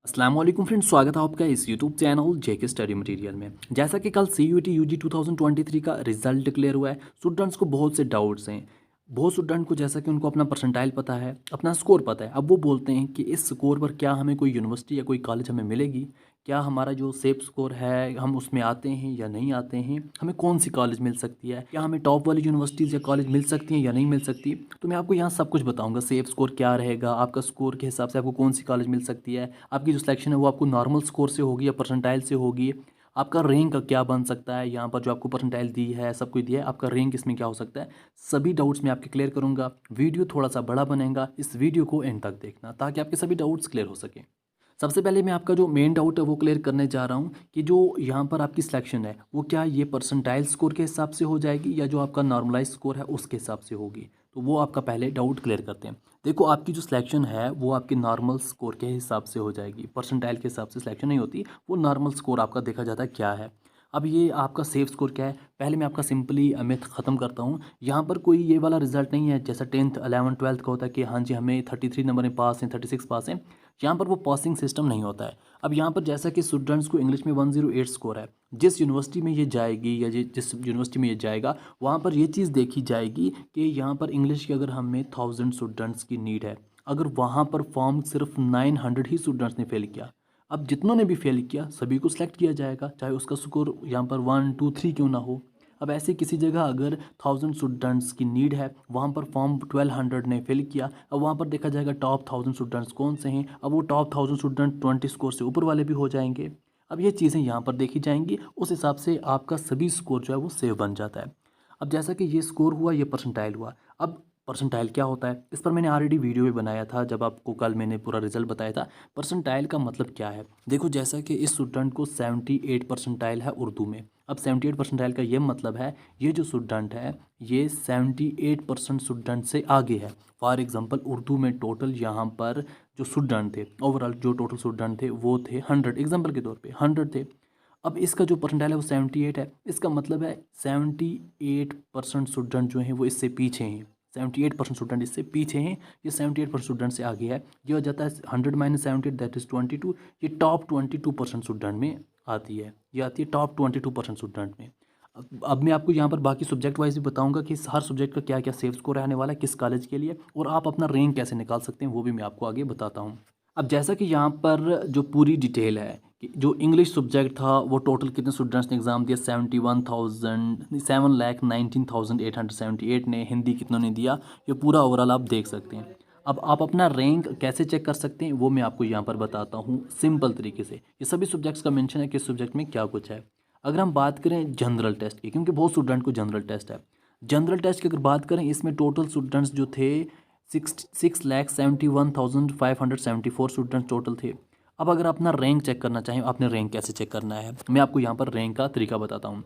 अस्सलाम वालेकुम फ्रेंड्स, स्वागत है आपका इस यूट्यूब चैनल जेके स्टडी मटेरियल में। जैसा कि कल सीयूईटी यूजी 2023 का रिजल्ट डिक्लेयर हुआ है, स्टूडेंट्स को बहुत से डाउट्स हैं। बहुत स्टूडेंट को जैसा कि उनको अपना परसेंटाइल पता है, अपना स्कोर पता है, अब वो बोलते हैं कि इस स्कोर पर क्या हमें कोई यूनिवर्सिटी या कोई कॉलेज हमें मिलेगी, क्या हमारा जो सेफ स्कोर है हम उसमें आते हैं या नहीं आते हैं, हमें कौन सी कॉलेज मिल सकती है, क्या हमें टॉप वाली यूनिवर्सिटीज़ या कॉलेज मिल सकती हैं या नहीं मिल सकती। तो मैं आपको यहाँ सब कुछ बताऊंगा, सेफ स्कोर क्या रहेगा, आपका स्कोर के हिसाब से आपको कौन सी कॉलेज मिल सकती है, आपकी जो सिलेक्शन है वो आपको नॉर्मल स्कोर से होगी या परसेंटाइल से होगी, आपका रैंक क्या बन सकता है, यहाँ पर जो आपको परसेंटाइल दी है सब कुछ दिया है, आपका रैंक इसमें क्या हो सकता है। सभी डाउट्स मैं आपके क्लियर करूँगा। वीडियो थोड़ा सा बड़ा बनेगा, इस वीडियो को एंड तक देखना ताकि आपके सभी डाउट्स क्लियर हो सके। सबसे पहले मैं आपका जो मेन डाउट है वो क्लियर करने जा रहा हूँ कि जो यहाँ पर आपकी सिलेक्शन है वो क्या ये परसेंटाइल स्कोर के हिसाब से हो जाएगी या जो आपका नॉर्मलाइज स्कोर है उसके हिसाब से होगी। तो वो आपका पहले डाउट क्लियर करते हैं। देखो, आपकी जो सिलेक्शन है वो आपके नॉर्मल स्कोर के हिसाब से हो जाएगी, परसेंटाइल के हिसाब से सिलेक्शन नहीं होती, वो नॉर्मल स्कोर आपका देखा जाता है क्या है। अब ये आपका सेफ स्कोर क्या है, पहले मैं आपका सिंपली मिथ ख़त्म करता हूँ। यहाँ पर कोई ये वाला रिजल्ट नहीं है जैसा 10th 11th 12th का होता है कि हाँ जी हमें 33 नंबर में पास हैं, 36 पास हैं। यहाँ पर वो पासिंग सिस्टम नहीं होता है। अब यहाँ पर जैसा कि स्टूडेंट्स को इंग्लिश में 108 स्कोर है, जिस यूनिवर्सिटी में ये जाएगी या जिस यूनिवर्सिटी में ये जाएगा वहाँ पर ये चीज़ देखी जाएगी कि यहाँ पर इंग्लिश की अगर हमें 1000 स्टूडेंट्स की नीड है, अगर वहाँ पर फॉर्म सिर्फ 900 ही स्टूडेंट्स ने फेल किया, अब जितनों ने भी फेल किया सभी को सिलेक्ट किया जाएगा, चाहे उसका स्कोर यहाँ पर 1 2 3 क्यों ना हो। अब ऐसे किसी जगह अगर 1000 स्टूडेंट्स की नीड है, वहाँ पर फॉर्म 1200 ने फिल किया, अब वहाँ पर देखा जाएगा टॉप 1000 स्टूडेंट्स कौन से हैं। अब वो टॉप 1000 स्टूडेंट 20 स्कोर से ऊपर वाले भी हो जाएंगे। अब ये चीज़ें यहाँ पर देखी जाएंगी, उस हिसाब से आपका सभी स्कोर जो है वो सेव बन जाता है। अब जैसा कि ये स्कोर हुआ, ये परसेंटाइल हुआ। अब परसेंटाइल क्या होता है, इस पर मैंने ऑलरेडी वीडियो भी बनाया था जब आपको कल मैंने पूरा रिजल्ट बताया था। परसेंटाइल का मतलब क्या है, देखो जैसा कि इस स्टूडेंट को 78 परसेंटाइल है उर्दू में। अब 78 परसेंटाइल का ये मतलब है ये जो स्टूडेंट है ये 78% स्टूडेंट से आगे है। फॉर एग्जांपल उर्दू में टोटल यहाँ पर जो स्टूडेंट थे, ओवरऑल जो टोटल स्टूडेंट थे वो थे 100, एग्जांपल के तौर पे 100 थे। अब इसका जो परसेंटाइल है वो 78 है, इसका मतलब है 78% स्टूडेंट जो हैं वो इससे पीछे हैं। 78% स्टूडेंट इससे पीछे हैं, ये 78% स्टूडेंट से आगे है। ये हो जाता है 100 माइनस 78 दैट इज़ 22। ये टॉप 22% स्टूडेंट में आती है, ये आती है टॉप 22% स्टूडेंट में। अब मैं आपको यहाँ पर बाकी सब्जेक्ट वाइज भी बताऊंगा कि हर सब्जेक्ट का क्या क्या सेफ स्कोर रहने वाला है किस कॉलेज के लिए, और आप अपना रैंक कैसे निकाल सकते हैं वो भी मैं आपको आगे बताता हूँ। अब जैसा कि यहाँ पर जो पूरी डिटेल है कि जो इंग्लिश सब्जेक्ट था वो टोटल कितने स्टूडेंट्स ने एग्ज़ाम दिया, 7,19,878 ने। हिंदी कितनों ने दिया, ये पूरा ओवरऑल आप देख सकते हैं। अब आप अपना रैंक कैसे चेक कर सकते हैं वो मैं आपको यहाँ पर बताता हूँ सिंपल तरीके से। ये सभी सब्जेक्ट्स का मेंशन है किस सब्जेक्ट में क्या कुछ है। अगर हम बात करें जनरल टेस्ट की, क्योंकि बहुत स्टूडेंट को जनरल टेस्ट है, जनरल टेस्ट की अगर बात करें इसमें टोटल स्टूडेंट्स जो थे 6,71,574 स्टूडेंट्स टोटल थे। अब अगर अपना रैंक चेक करना चाहें, आपने रैंक कैसे चेक करना है मैं आपको यहाँ पर रैंक का तरीका बताता हूँ।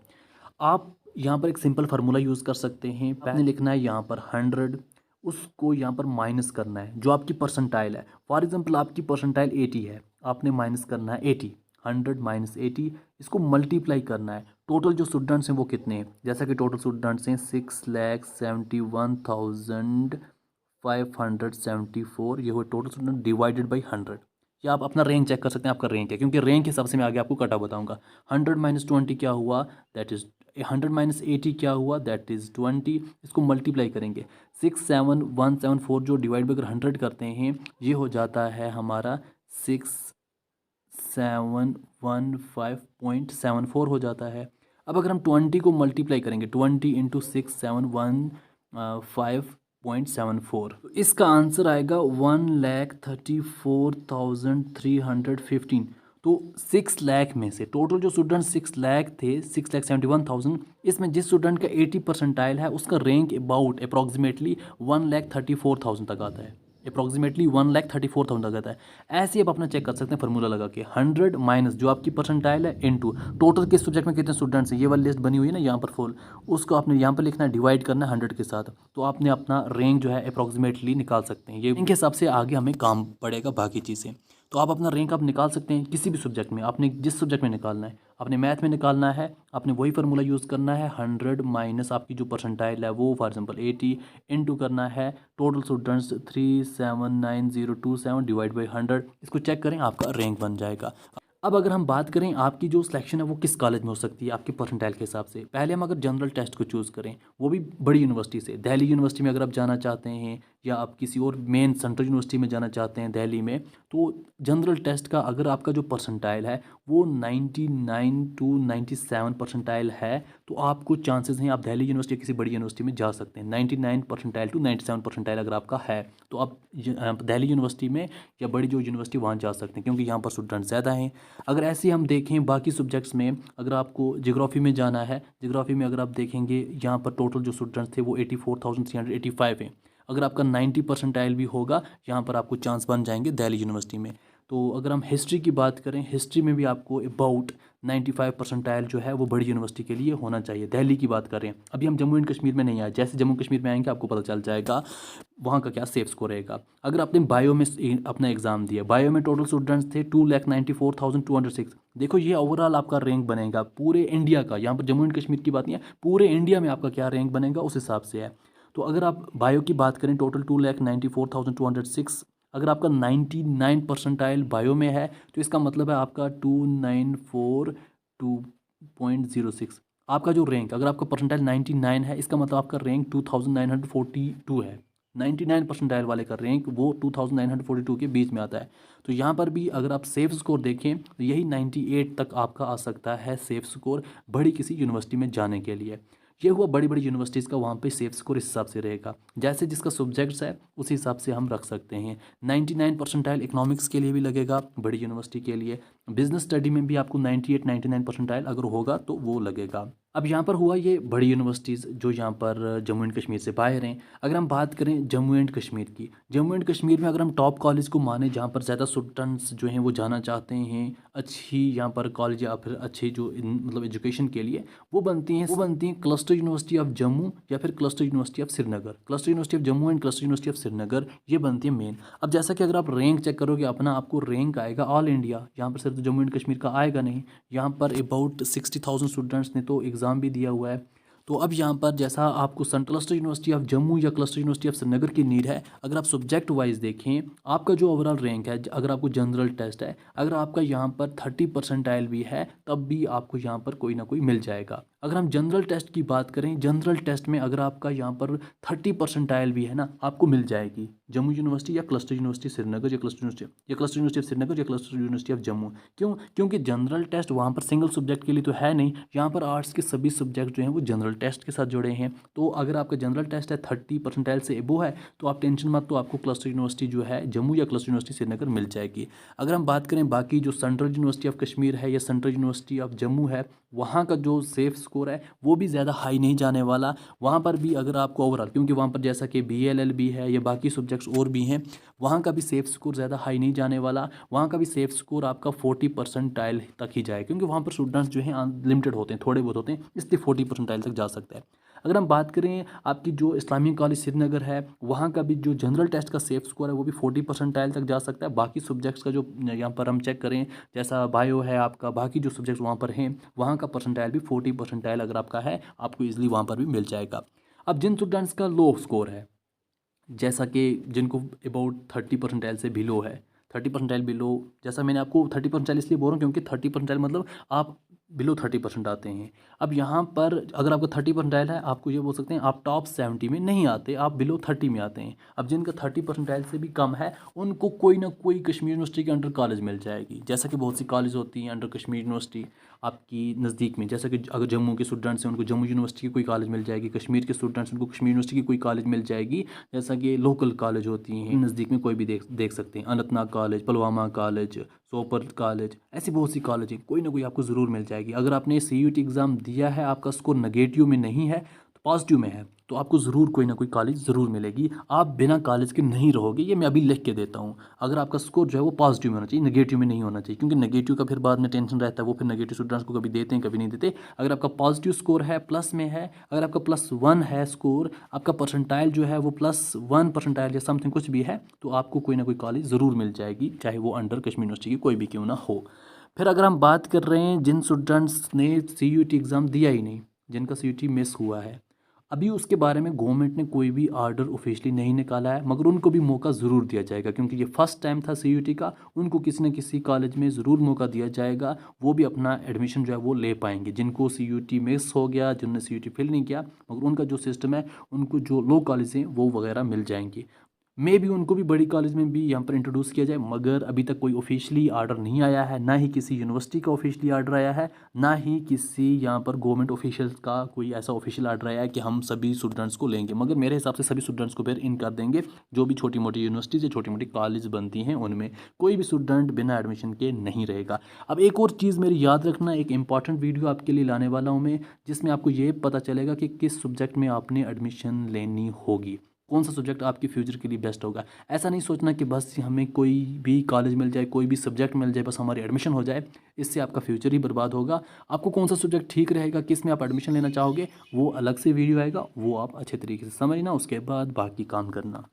आप यहाँ पर एक सिंपल फार्मूला यूज़ कर सकते हैं। पहले लिखना है यहाँ पर 100, उसको यहाँ पर माइनस करना है जो आपकी परसेंटाइल है। फॉर एग्जांपल आपकी परसेंटाइल 80 है, आपने माइनस करना है 80, 100 माइनस 80, इसको मल्टीप्लाई करना है। टोटल जो स्टूडेंट्स हैं वो कितने हैं, जैसा कि टोटल स्टूडेंट्स हैं 6,71,574, ये हुए टोटल स्टूडेंट डिवाइडेड बाई 100। या आप अपना रैंक चेक कर सकते हैं आपका रैंक है, क्योंकि रैंक के हिसाब से मैं आगे आपको कटा बताऊंगा। 100 माइनस 20 क्या हुआ, दैट इज़ 100 माइनस 80 क्या हुआ, दैट इज़ 20। इसको मल्टीप्लाई करेंगे 67174 जो डिवाइड बाई 100 करते हैं ये हो जाता है हमारा 6715.74 हो जाता है। अब अगर हम 20 को मल्टीप्लाई करेंगे 20 इंटू 6715.74, तो इसका आंसर आएगा 1,34,315। तो 6 लाख में से टोटल जो स्टूडेंट 6 लाख थे, 6,71,000, इसमें जिस स्टूडेंट का 80 परसेंटाइल है उसका रैंक अबाउट अप्रॉक्सीमेटली 1,34,000 तक आता है, अप्रॉक्सीमेटली 1,34,000 तक आता है। ऐसे आप अपना चेक कर सकते हैं फार्मूला लगा के 100 माइनस जो आपकी परसेंटाइल है इनटू टोटल किस सब्जेक्ट में कितने स्टूडेंट्स हैं, ये वाली लिस्ट बनी हुई है ना यहाँ पर फुल, उसको आपने यहाँ पर लिखना है, डिवाइड करना है 100 के साथ, तो आपने अपना रैंक जो है अप्रॉक्सीमेटली निकाल सकते हैं। ये इनके हिसाब से आगे हमें काम पड़ेगा बाकी चीज़ें। तो आप अपना रैंक आप निकाल सकते हैं किसी भी सब्जेक्ट में, आपने जिस सब्जेक्ट में निकालना है, आपने मैथ में निकालना है, आपने वही फार्मूला यूज़ करना है, 100 माइनस आपकी जो परसेंटाइल है वो फॉर एग्जांपल 80 इनटू करना है टोटल स्टूडेंट्स 379027 डिवाइड बाई 100, इसको चेक करें, आपका रैंक बन जाएगा। अब अगर हम बात करें आपकी जो सिलेक्शन है वो किस कॉलेज में हो सकती है आपके परसेंटाइल के हिसाब से, पहले हम अगर जनरल टेस्ट को चूज़ करें, वो भी बड़ी यूनिवर्सिटी से, दिल्ली यूनिवर्सिटी में अगर आप जाना चाहते हैं या आप किसी और मेन सेंट्रल यूनिवर्सिटी में जाना चाहते हैं दिल्ली में, तो जनरल टेस्ट का अगर आपका जो परसेंटाइल है वो 99 टू 97 परसेंटाइल है, तो आपको चांसेस हैं आप दिल्ली यूनिवर्सिटी किसी बड़ी यूनिवर्सिटी में जा सकते हैं। 99 परसेंटाइल टू 97 परसेंटाइल अगर आपका है तो आप दिल्ली यूनिवर्सिटी में या बड़ी जो यूनिवर्सिटी वहाँ जा सकते हैं, क्योंकि यहाँ पर स्टूडेंट ज़्यादा हैं। अगर ऐसे ही हम देखें बाकी सब्जेक्ट्स में, अगर आपको ज्योग्राफी में जाना है, ज्योग्राफी में अगर आप देखेंगे यहाँ पर टोटल जो स्टूडेंट्स थे वो 84,385 हैं। अगर आपका 90 परसेंटाइल भी होगा यहाँ पर आपको चांस बन जाएंगे दिल्ली यूनिवर्सिटी में। तो अगर हम हिस्ट्री की बात करें, हिस्ट्री में भी आपको अबाउट 95 परसेंटाइल जो है वो बड़ी यूनिवर्सिटी के लिए होना चाहिए। दिल्ली की बात करें, अभी हम जम्मू एंड कश्मीर में नहीं आए, जैसे जम्मू कश्मीर में आएंगे आपको पता चल जाएगा वहाँ का क्या सेफ स्कोर रहेगा। अगर आपने बायो में अपना एग्जाम दिया, बायो में टोटल स्टूडेंट्स थे 2,94,206, देखो ये ओवरऑल आपका रैंक बनेगा पूरे इंडिया का, यहाँ पर जम्मू एंड कश्मीर की बात नहीं है, पूरे इंडिया में आपका क्या रैंक बनेगा उस हिसाब से है। तो अगर आप बायो की बात करें टोटल 2,94,206, अगर आपका 99 परसेंटाइल बायो में है तो इसका मतलब है आपका 2942.06, आपका जो रैंक, अगर आपका परसेंटाइल 99 है इसका मतलब आपका रैंक 2942 है। 99 परसेंटाइल वाले का रैंक वो 2942 के बीच में आता है। तो यहाँ पर भी अगर आप सेफ स्कोर देखें तो यही 98 तक आपका आ सकता है सेफ स्कोर बड़ी किसी यूनिवर्सिटी में जाने के लिए। ये हुआ बड़ी बड़ी यूनिवर्सिटीज़ का, वहाँ पे सेफ स्कोर इस हिसाब से रहेगा, जैसे जिसका सब्जेक्ट्स है उस हिसाब से हम रख सकते हैं। 99 परसेंटाइल इकोनॉमिक्स के लिए भी लगेगा बड़ी यूनिवर्सिटी के लिए, बिजनेस स्टडी में भी आपको 98-99 परसेंटाइल अगर होगा तो वो लगेगा। अब यहाँ पर हुआ ये बड़ी यूनिवर्सिटीज़ जो यहाँ पर जम्मू एंड कश्मीर से बाहर हैं। अगर हम बात करें जम्मू एंड कश्मीर की, जम्मू एंड कश्मीर में अगर हम टॉप कॉलेज को माने जहाँ पर ज़्यादा स्टूडेंट्स जो हैं वो जाना चाहते हैं अच्छी यहाँ पर कॉलेज या फिर अच्छी जो मतलब एजुकेशन के लिए, वो बनती हैं क्लस्टर यूनिवर्सिटी ऑफ जम्मू या फिर cluster university of Srinagar. Cluster university of Jammu and cluster university of Srinagar ये बनती है मेन। अब जैसा कि अगर आप रैंक चेक करोगे अपना, आपको रैंक आएगा ऑल इंडिया, यहाँ पर सिर्फ जम्मू एंड कश्मीर का आएगा नहीं, यहाँ पर अबाउट 60,000 स्टूडेंट्स ने तो एग्ज़ाम भी दिया हुआ है। तो अब यहाँ पर जैसा आपको क्लस्टर यूनिवर्सिटी ऑफ जम्मू या क्लस्टर यूनिवर्सिटी ऑफ श्रीनगर की नीड है, अगर आप सब्जेक्ट वाइज देखें आपका जो ओवरऑल रैंक है, अगर आपको जनरल टेस्ट है, अगर आपका यहाँ पर 30 परसेंटाइल भी है तब भी आपको यहाँ पर कोई ना कोई मिल जाएगा। अगर हम जनरल टेस्ट की बात करें, जनरल टेस्ट में अगर आपका यहाँ पर 30 परसेंटाइल भी है ना, आपको मिल जाएगी जम्मू यूनिवर्सिटी या क्लस्टर यूनिवर्सिटी श्रीनगर या क्लस्टर यूनिवर्सिटी ऑफ श्रीनगर या क्लस्टर यूनिवर्सिटी ऑफ जम्मू। क्यों? क्योंकि जनरल टेस्ट वहाँ पर सिंगल सब्जेक्ट के लिए तो है नहीं, यहाँ पर आर्ट्स के सभी सब्जेक्ट जो हैं वो जनरल टेस्ट के साथ जुड़े हैं। तो अगर आपका जनरल टेस्ट है 30 परसेंटाइल से एबो है तो आप टेंशन मत, तो आपको क्लस्टर यूनिवर्सिटी जो है जम्मू या क्लस्टर यूनिवर्सिटी श्रीनगर मिल जाएगी। अगर हम बात करें बाकी जो सेंट्रल यूनिवर्सिटी ऑफ कश्मीर है या सेंट्रल यूनिवर्सिटी ऑफ जम्मू है, वहाँ का जो सेफ स्कोर है वो भी ज़्यादा हाई नहीं जाने वाला। वहाँ पर भी अगर आपको ओवरऑल, क्योंकि वहाँ पर जैसा कि BLL भी है या बाकी सब्जेक्ट्स और भी हैं, वहाँ का भी सेफ स्कोर ज़्यादा हाई नहीं जाने वाला। वहाँ का भी सेफ स्कोर आपका 40 परसेंटाइल तक ही जाए, क्योंकि वहाँ पर स्टूडेंट्स जो हैं अनलिमिटेड होते हैं, थोड़े बहुत होते हैं, इसलिए 40 परसेंटाइल तक जा सकता है। अगर हम बात करें आपकी जो इस्लामिक कॉलेज श्रीनगर है, वहाँ का भी जो जनरल टेस्ट का सेफ स्कोर है वो भी 40 परसेंटाइल तक जा सकता है। बाकी सब्जेक्ट्स का जो यहाँ पर हम चेक करें, जैसा बायो है आपका, बाकी जो सब्जेक्ट्स वहाँ पर हैं वहाँ का परसेंटाइल भी 40 परसेंटाइल अगर आपका है आपको ईजिली वहाँ पर भी मिल जाएगा। अब जिन स्टूडेंट्स का लो स्कोर है, जैसा कि जिनको अबाउट 30 परसेंटाइल से बिलो है, 30 परसेंटाइल बिलो, जैसा मैंने आपको 30 परसेंटाइल इसलिए बोल रहा हूँ क्योंकि 30 परसेंटाइल मतलब आप बिलो 30% आते हैं। अब यहाँ पर अगर आपका 30 परसेंटाइल है, आपको ये बोल सकते हैं आप टॉप 70 में नहीं आते, आप बिलो 30 में आते हैं। अब जिनका 30 परसेंटाइल से भी कम है उनको कोई ना कोई कश्मीर यूनिवर्सिटी के अंडर कॉलेज मिल जाएगी, जैसा कि बहुत सी कॉलेज होती हैं अंडर कश्मीर यूनिवर्सिटी आपकी नज़दीक में, जैसा कि अगर जम्मू के स्टूडेंट्स हैं उनको जम्मू यूनिवर्सिटी की कोई कॉलेज मिल जाएगी, कश्मीर के स्टूडेंट्स उनको कश्मीर यूनिवर्सिटी की कोई कॉलेज मिल जाएगी। जैसा कि लोकल कॉलेज होती हैं नज़दीक में कोई भी देख सकते हैं, Anantnag college, Pulwama college, Sopore college, ऐसी बहुत सी कॉलेज हैं, कोई ना कोई आपको ज़रूर मिल जाएगी। अगर आपने CUT एग्ज़ाम दिया है, आपका स्कोर नेगेटिव में नहीं है, तो पॉजिटिव में है तो आपको ज़रूर कोई ना कोई कॉलेज ज़रूर मिलेगी। आप बिना कॉलेज के नहीं रहोगे, ये मैं अभी लिख के देता हूँ। अगर आपका स्कोर जो है वो पॉजिटिव में होना चाहिए, नेगेटिव में नहीं होना चाहिए, क्योंकि नेगेटिव का फिर बाद में टेंशन रहता है, वो फिर नेगेटिव स्टूडेंट्स को कभी देते हैं कभी नहीं देते। अगर आपका पॉजिटिव स्कोर है, प्लस में है, अगर आपका +1 है स्कोर, आपका परसेंटाइल जो है वो +1 परसेंटाइल या समथिंग कुछ भी है, तो आपको कोई ना कोई कॉलेज ज़रूर मिल जाएगी, चाहे वो अंडर कश्मीर यूनिवर्सिटी की कोई भी क्यों ना हो। फिर अगर हम बात कर रहे हैं जिन स्टूडेंट्स ने CUET एग्ज़ाम दिया ही नहीं, जिनका CUET मिस हुआ है, अभी उसके बारे में गवर्नमेंट ने कोई भी आर्डर ऑफिशियली नहीं निकाला है, मगर उनको भी मौका ज़रूर दिया जाएगा, क्योंकि ये फर्स्ट टाइम था CUET का। उनको किसी न किसी कॉलेज में ज़रूर मौका दिया जाएगा, वो भी अपना एडमिशन जो है वो ले पाएंगे। जिनको CUET मिस हो गया, जिन्होंने CUET फिल नहीं किया, मगर उनका जो सिस्टम है, उनको जो लो कॉलेज हैं वो वगैरह मिल जाएंगे। मे भी उनको भी बड़ी कॉलेज में भी यहाँ पर इंट्रोड्यूस किया जाए, मगर अभी तक कोई ऑफिशियली आर्डर नहीं आया है, ना ही किसी यूनिवर्सिटी का ऑफिशियली आर्डर आया है, ना ही किसी यहाँ पर गवर्नमेंट ऑफिशियल का कोई ऐसा ऑफिशियल आर्डर आया है कि हम सभी स्टूडेंट्स को लेंगे। मगर मेरे हिसाब से सभी स्टूडेंट्स को फिर इन कर देंगे, जो भी छोटी मोटी यूनिवर्सिटीज़ या छोटी मोटी कॉलेज बनती हैं उनमें कोई भी स्टूडेंट बिना एडमिशन के नहीं रहेगा। अब एक और चीज़ मेरी याद रखना, एक इंपॉर्टेंट वीडियो आपके लिए लाने वाला हूँ मैं, जिसमें आपको ये पता चलेगा कि किस सब्जेक्ट में आपने एडमिशन लेनी होगी, कौन सा सब्जेक्ट आपके फ्यूचर के लिए बेस्ट होगा। ऐसा नहीं सोचना कि बस हमें कोई भी कॉलेज मिल जाए, कोई भी सब्जेक्ट मिल जाए, बस हमारी एडमिशन हो जाए, इससे आपका फ्यूचर ही बर्बाद होगा। आपको कौन सा सब्जेक्ट ठीक रहेगा, किस में आप एडमिशन लेना चाहोगे, वो अलग से वीडियो आएगा, वो आप अच्छे तरीके से समझना, उसके बाद बाकी काम करना।